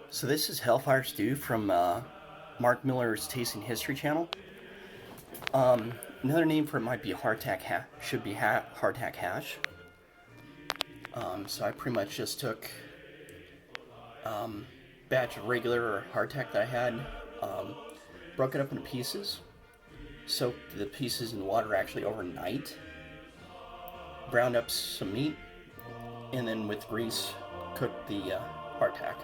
So this is Hellfire Stew from Mark Miller's Tasting History channel. Another name for it might be Hardtack should be Hardtack hash. So I pretty much just took batch of regular or hardtack that I had, broke it up into pieces, soaked the pieces in water actually overnight, browned up some meat, and then with grease cooked the hardtack.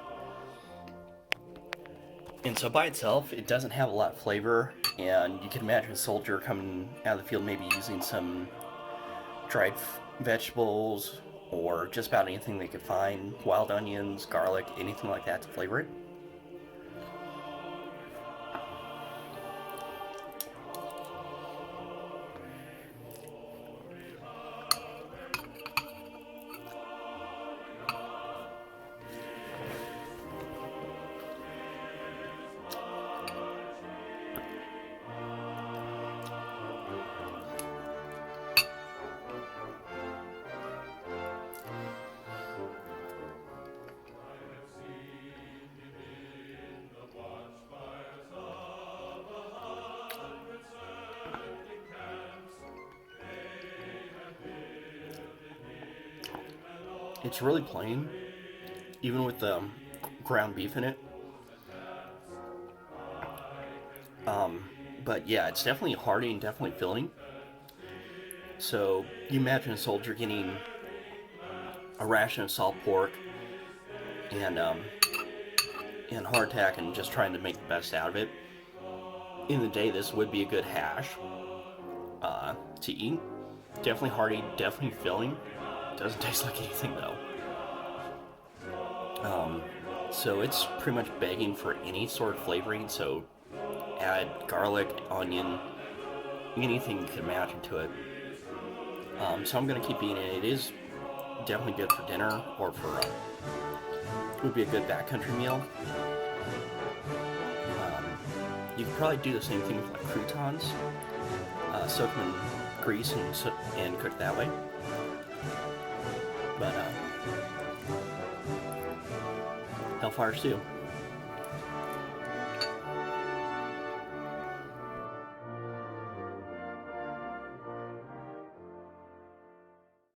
And so by itself, it doesn't have a lot of flavor, and you can imagine a soldier coming out of the field maybe using some dried vegetables or just about anything they could find, wild onions, garlic, anything like that to flavor it. It's really plain, even with the ground beef in it. But yeah, it's definitely hearty and definitely filling. So you imagine a soldier getting a ration of salt pork and hardtack and just trying to make the best out of it. In the day, this would be a good hash to eat. Definitely hearty, definitely filling. Doesn't taste like anything though. So it's pretty much begging for any sort of flavoring. So add garlic, onion, anything you can imagine to it. So I'm gonna keep eating it. It is definitely good for dinner or for would be a good backcountry meal. You could probably do the same thing with like croutons. Soak them in grease and cook that way. But Hellfire Stew.